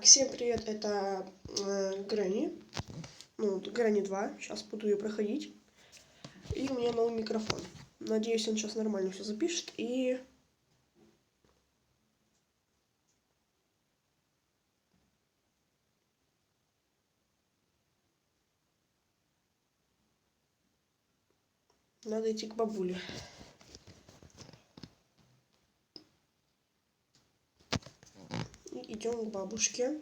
Всем привет, это Грэнни. Ну, Грэнни 2. Сейчас буду ее проходить. И у меня новый микрофон. Надеюсь, он сейчас нормально все запишет. И... Надо идти к бабуле. И идем к бабушке.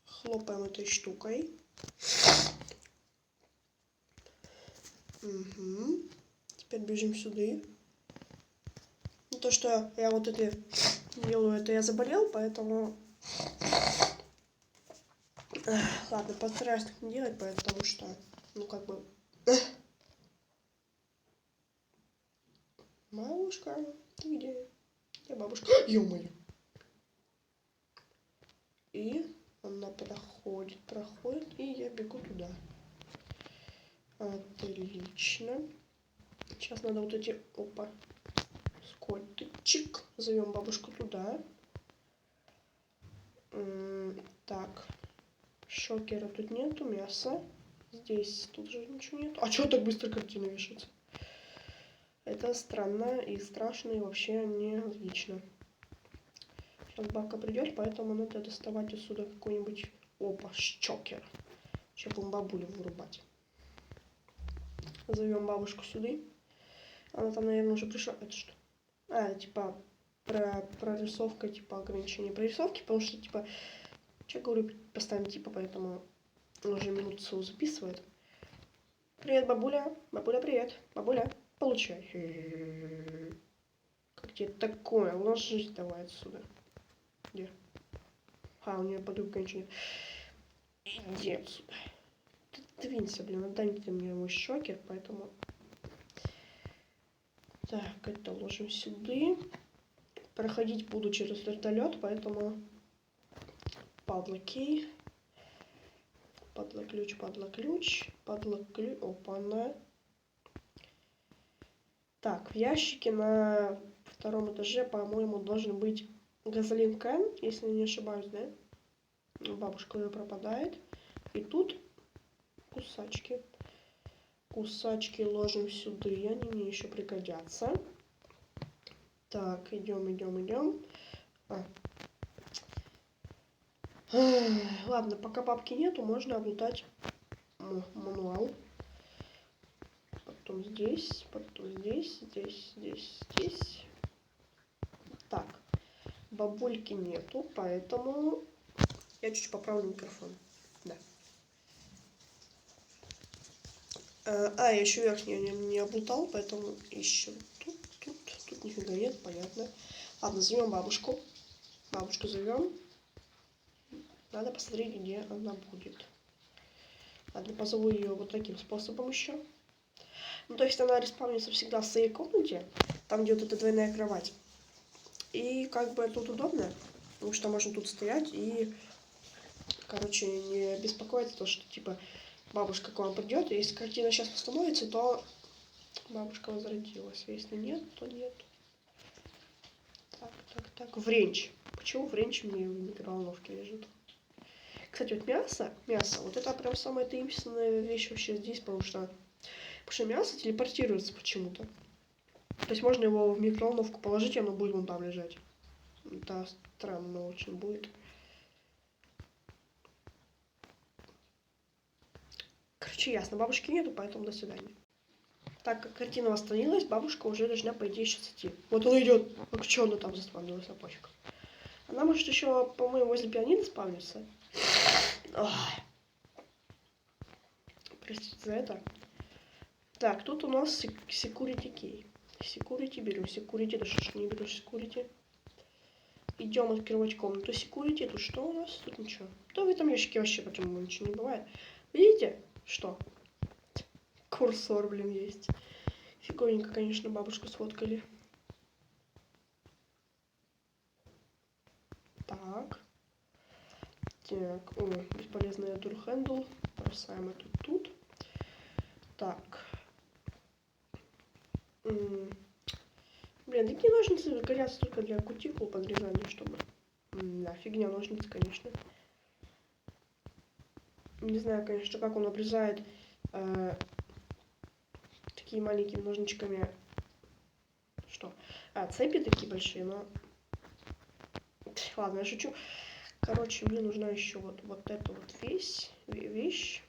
Хлопаем этой штукой. Угу. Теперь бежим сюда. Ну, то, что я вот это делаю, это я заболел, поэтому... Ладно, постараюсь так не делать, потому что, ну, как бы... Бабушка, ты где? Где бабушка? Ё-моё! И она проходит, и я бегу туда. Отлично. Сейчас надо вот эти... Опа. Скотчик. Зовем бабушку туда. Так. Шокера тут нету, мяса. Здесь тут же ничего нет. А чё так быстро картина вешается? Это странно и страшно, и вообще не логично. Сейчас бабка придет, поэтому надо доставать отсюда какой-нибудь... Опа, шокер. Сейчас будем бабулю вырубать. Зовем бабушку сюда. Она там, наверное, уже пришла. Это что? Типа прорисовка, типа ограничение прорисовки, потому что, типа, что говорю, постоянно, типа, поэтому он уже минуту свою записывает. Привет, бабуля. Бабуля, привет. Бабуля, получай. Как тебе такое? Ложись давай отсюда. Где? У нее подруга ничего нет. Иди отсюда. Ты двинься, блин, отдай мне мой шокер, поэтому... Так, это ложим сюда. Проходить буду через вертолет, поэтому падла-кей. Падла-ключ. Опа-на. Так, в ящике на втором этаже, по-моему, должен быть газолин-кэн, если не ошибаюсь, да? Бабушка ее пропадает. И тут кусачки. Кусачки ложим сюда, они мне еще пригодятся. Так, идем. Ладно, пока бабки нету, можно облутать мануал. Потом здесь. Так, бабульки нету, поэтому я чуть-чуть поправлю микрофон. Да. Я еще верхний не облутал, поэтому еще тут нифига нет, понятно. Ладно, зовем бабушку. Бабушку зовем. Надо посмотреть, где она будет. Ладно, позову ее вот таким способом еще. Ну, то есть она респаунится всегда в своей комнате, там, где вот эта двойная кровать. И как бы тут удобно, потому что можно тут стоять и, короче, не беспокоиться, то, что, типа, бабушка к вам придет, и если картина сейчас восстановится, то бабушка возродилась. Если нет, то нет. Так, вренч. Почему вренч мне в микроволновке лежит? Кстати, вот мясо, вот это прям самая таинственная вещь вообще здесь, потому что мясо телепортируется почему-то. То есть можно его в микроволновку положить, и оно будет вон там лежать. Это странно очень будет. Короче, ясно, бабушки нету, поэтому до свидания. Так как картина восстановилась, бабушка уже должна, по идее, сейчас идти. Вот она идет. Ну что она там заспавнилась, а пофиг. Она может еще, по-моему, возле пианино спавнится. Простите за это. Так, тут у нас security key. Security беру. Security, да что ж не беру security. Идем открывать комнату security. Тут что у нас? Тут ничего. Да в этом ящике вообще почему ничего не бывает. Видите? Что? Курсор, блин, есть. Фиговенько, конечно, бабушку сфоткали. Так. Бесполезный door handle. Бросаем это тут. Так. Блин, такие ножницы годятся только для кутикул подрезания, чтобы Да, фигня ножницы, конечно. Не знаю, конечно, как он обрезает такими маленькими ножничками. Что? Цепи такие большие, но... Ладно, я шучу. Короче, мне нужна еще вот эта вот вещь.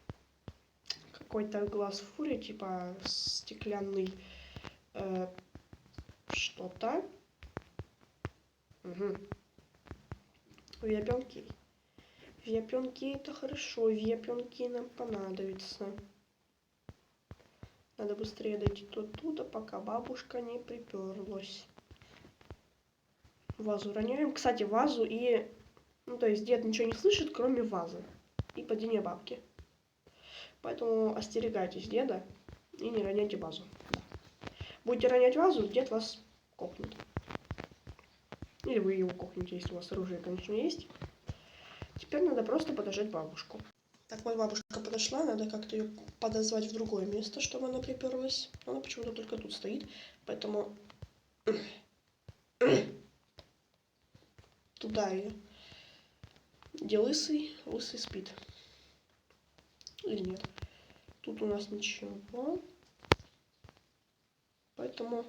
Какой-то глаз фури, типа стеклянный что-то. Угу. Виапенки. Виапенки это хорошо. Виапенки нам понадобится. Надо быстрее дойти туда, пока бабушка не приперлась. Вазу роняем. Кстати, вазу и... Ну, то есть дед ничего не слышит, кроме вазы. И падения бабки. Поэтому остерегайтесь деда и не роняйте вазу. Будете ронять вазу, дед вас кокнет. Или вы его кокнете, если у вас оружие, конечно, есть. Теперь надо просто подождать бабушку. Так вот, бабушка подошла, надо как-то ее подозвать в другое место, чтобы она приперлась. Она почему-то только тут стоит, поэтому туда ее. Где лысый? Лысый спит. Или нет? Тут у нас ничего. Поэтому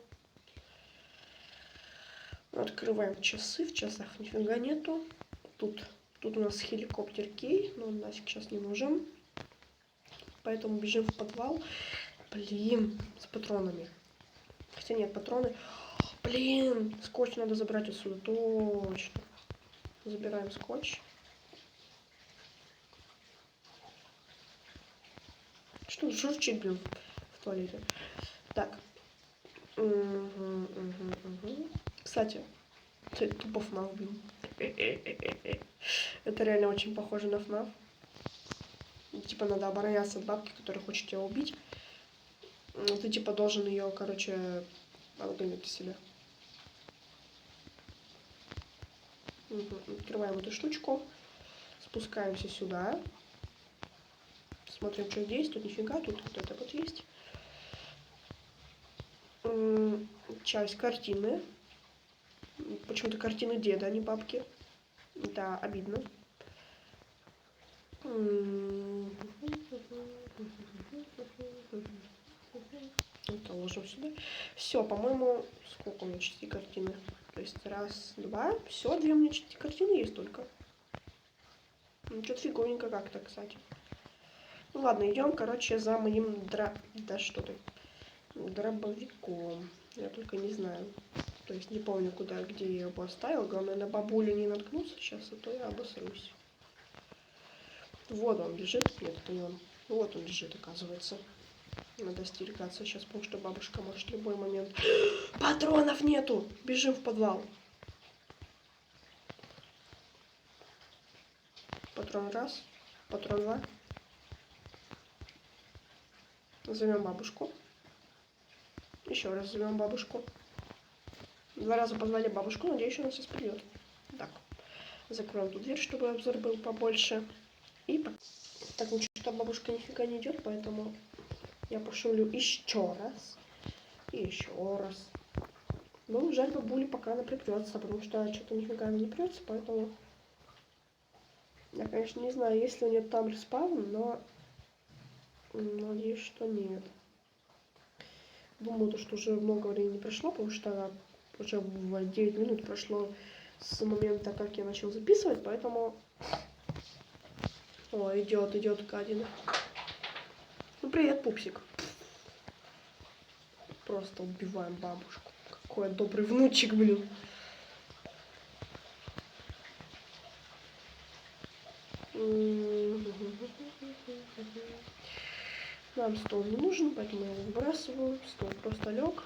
открываем часы. В часах нифига нету. Тут у нас хеликоптер Кей, но он нафиг сейчас не нужен. Поэтому бежим в подвал. Блин, с патронами. Хотя нет, патроны. Блин, скотч надо забрать отсюда. Точно. Забираем скотч. Что журчит, блин, в туалете. Так. Кстати, тупо ФНАФ, блин. Это реально очень похоже на ФНАФ. Типа надо обороняться от бабки, которая хочет тебя убить. Ты типа должен ее, короче, отгонять себе. Открываем эту штучку. Спускаемся сюда. Смотрим, что здесь. Тут нифига, тут вот это вот есть. Часть картины. Почему-то картины деда, а не бабки. Да, обидно. Это ложим сюда. Все, по-моему, сколько у меня частей картины? То есть раз, два, все, 2 у меня части картины есть только. Ну, что-то фиговенько как-то, кстати. Ну ладно, идем, короче, за моим дробовиком. Я только не знаю. То есть не помню, где я его оставил. Главное, на бабулю не наткнуться сейчас, а то я обосрусь. Вот он лежит. Нет, это не он. Вот он лежит, оказывается. Надо остерегаться сейчас, потому что бабушка может в любой момент... Патронов нету! Бежим в подвал. Патрон раз. Патрон два. Зовем бабушку. Еще раз зовем бабушку. 2 раза позвали бабушку, надеюсь, она сейчас придет. Так, закроем тут дверь, чтобы обзор был побольше. И так, ну что, бабушка нифига не идет, поэтому я пошумлю еще раз. И еще раз. Ну, жаль, бабуля пока она припрется, потому что что-то нифига не прется, поэтому... Я, конечно, не знаю, есть ли у нее там респаун, но... Надеюсь, что нет. Думаю, что уже много времени прошло, потому что уже 9 минут прошло с момента, как я начал записывать, поэтому... О, идет гадина. Ну, привет, пупсик. Просто убиваем бабушку. Какой добрый внучек, блин. Нам стол не нужен, поэтому я его выбрасываю. Стол просто лег.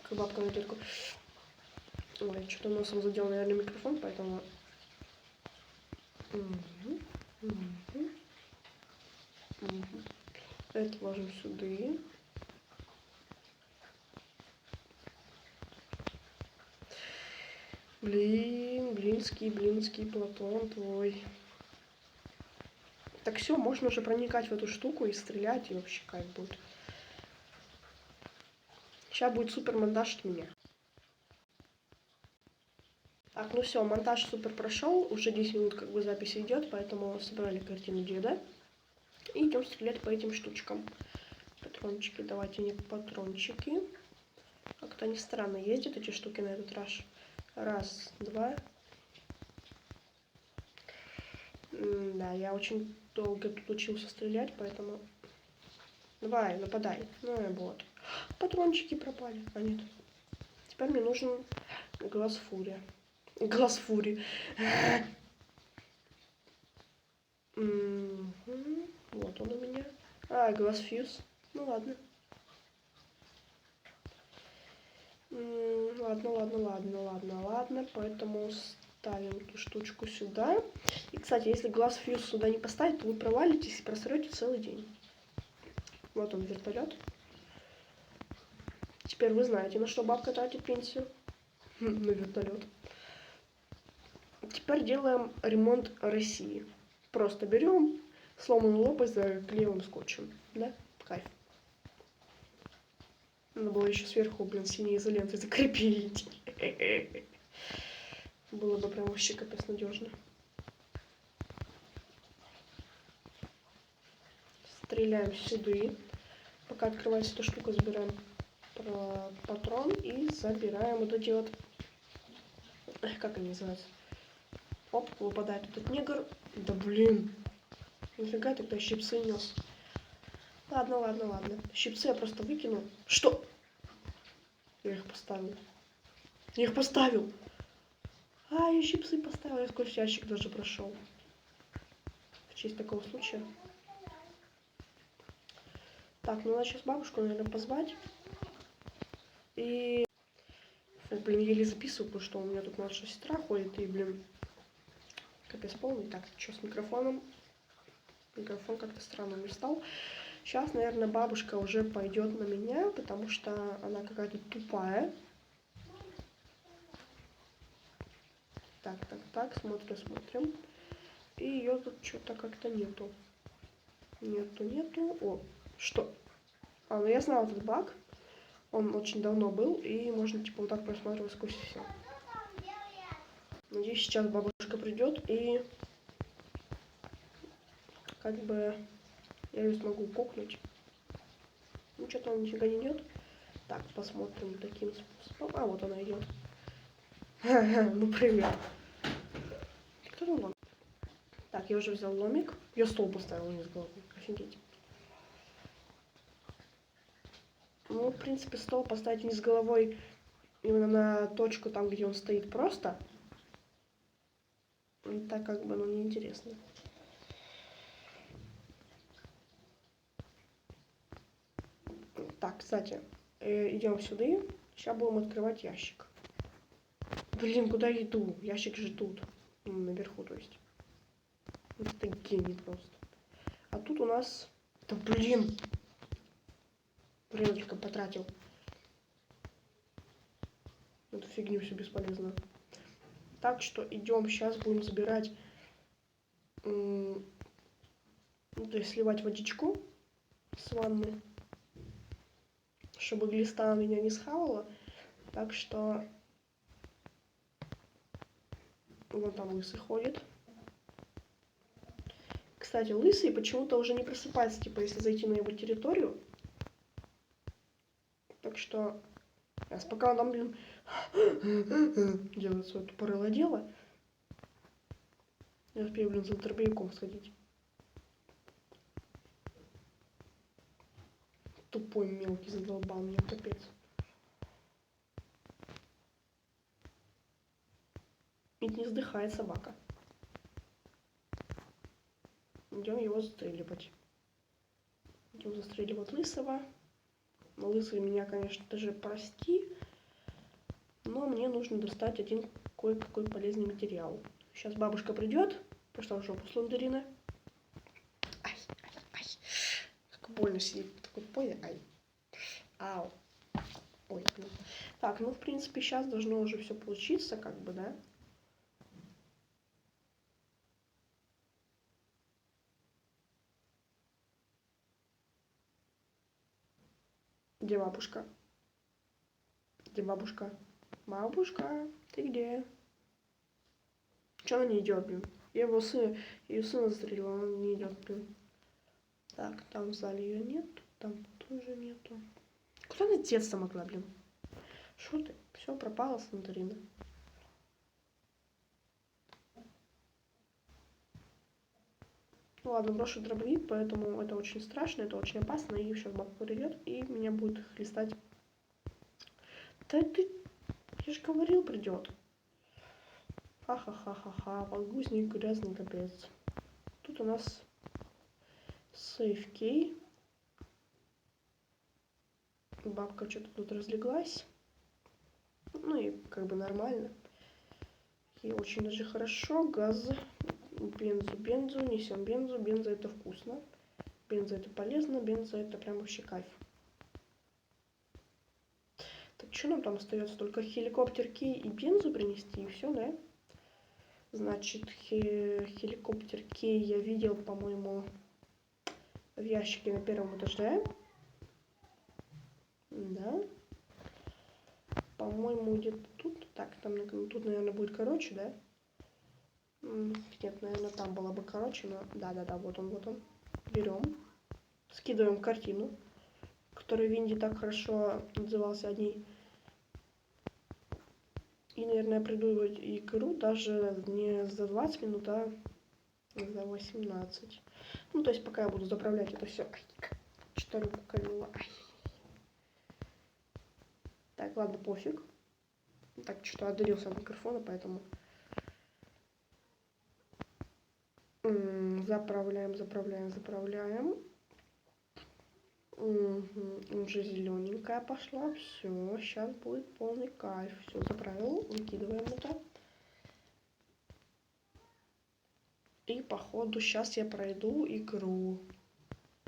Как бабка на детку. Ой, что-то носом задел, наверное, микрофон, поэтому... Это ложим сюда. Блинский Платон твой. Так все, можно уже проникать в эту штуку и стрелять, и вообще кайф будет. Сейчас будет супер монтаж от меня. Так, ну все, монтаж супер прошел. Уже 10 минут как бы запись идет, поэтому собрали картину деда. И идем стрелять по этим штучкам. Патрончики, давайте не патрончики. Как-то они странно ездят, эти штуки на этот раз. Раз, два. Да, я очень долго тут учился стрелять, поэтому... Давай, нападай. Ну и вот. Патрончики пропали. А нет. Теперь мне нужен глаз фури. Глаз фури. Вот он у меня. А, глаз фьюз. Ну ладно. Ладно. Поэтому ставим эту штучку сюда. И, кстати, если глаз фьюз сюда не поставить, то вы провалитесь и просрете целый день. Вот он, вертолет. Теперь вы знаете, на что бабка тратит пенсию. На вертолет. Теперь делаем ремонт России. Просто берем сломанную лопасть, заклеиваем скотчем. Да? Кайф. Надо было еще сверху, блин, синей изолентой закрепить. Было бы прям вообще капец надежно. Стреляем сюда. Пока открывается эта штука, забираем патрон и забираем вот эти вот... Как они называются? Оп, выпадает этот негр. Да блин. Нифига тогда щипцы нес. Ладно. Щипцы я просто выкину. Что? Я их поставил. А, я щипцы поставил. Я сквозь ящик даже прошел. В честь такого случая. Так, ну надо сейчас бабушку, наверное, позвать. И... Фу, блин, еле записываю, потому что у меня тут младшая сестра ходит, и, блин, капец полный. Так, что с микрофоном? Микрофон как-то странно не стал. Сейчас, наверное, бабушка уже пойдет на меня, потому что она какая-то тупая. Так, смотрим. И ее тут что-то как-то нету. Нету. О, что? А, ну я знала этот баг. Он очень давно был, и можно типа вот так просматривать сквозь все. Надеюсь, сейчас бабушка придет, и как бы я ее смогу кокнуть. Ну, что-то он нифига не идет. Так, посмотрим таким способом. А, вот она идет. Ну, привет. Кто там ломик? Так, я уже взял ломик. Я стол поставил вниз головой. Офигеть. Ну, в принципе, стол поставить вниз головой именно на точку там, где он стоит просто. Так как бы, ну, неинтересно. Так, кстати, идем сюда. Сейчас будем открывать ящик. Блин, куда я иду? Ящик же тут. Наверху, то есть. Это гений просто. А тут у нас... Да блин! Времечко потратил. Эту фигню все бесполезно. Так что идем, сейчас будем забирать... Ну, то есть сливать водичку с ванны. Чтобы глиста меня не схавала. Так что... Вот там лысый ходит. Кстати, лысый почему-то уже не просыпается, типа, если зайти на его территорию. Так что... Пока он там, блин, делает свое тупорылое дело, я успею, блин, за дробовиком сходить. Тупой мелкий задолбал меня, капец. Ведь не сдыхает собака. Идем его застреливать. Идем застреливать лысого. Но лысый меня, конечно, даже прости. Но мне нужно достать один кое-какой полезный материал. Сейчас бабушка придет. Пошла в жопу, слондерина. Ай. Как больно сидит в такой позе. Ай. Ау. Ой, блин. Так, ну, в принципе, сейчас должно уже все получиться, как бы, да? Где бабушка? Где бабушка? Бабушка, ты где? Че она не идет, блин? Я его ее сына застрелила, она не идет, блин. Так, там в зале ее нет, там тоже нету. Куда она деться могла, блин? Шо ты? Все, пропала Санторина. Ну ладно, брошу дробовик, поэтому это очень страшно, это очень опасно. И сейчас бабка придет, и меня будет хлестать. Да ты... Я же говорил, придет. Ха-ха-ха-ха-ха. Подгузник грязный капец. Тут у нас сейф-кей. Бабка что-то тут разлеглась. Ну и как бы нормально. И очень даже хорошо. Газ. Бензу. Несем бензу. Бенза это вкусно. Бенза это полезно. Бенза это прям вообще кайф. Так, что нам там остается? Только хеликоптер кей и бензу принести, и все, да? Значит, хеликоптер кей я видел, по-моему, в ящике на первом этаже. Да. По-моему, где-то тут. Так, там тут, наверное, будет короче, да? Нет, наверное, там было бы короче, но... Да-да-да, вот он. Берем. Скидываем картину, которой Винди так хорошо отзывался о ней. И, наверное, приду в игру даже не за 20 минут, а за 18. Ну, то есть, пока я буду заправлять это все. Что руку колюла. Так, ладно, пофиг. Так, что-то отдалился от микрофона, поэтому... Заправляем. Уже зелененькая пошла. Все, сейчас будет полный кайф. Все, заправил, выкидываем это. И походу сейчас я пройду игру.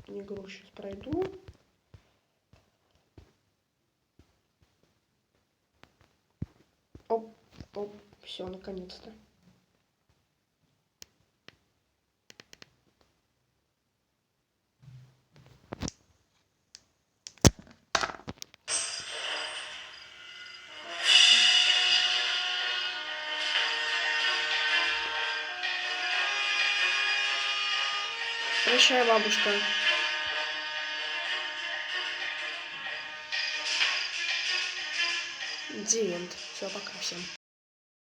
Игру сейчас пройду. Оп, все, наконец-то. Прощай, бабушка. Диент. Все, пока всем.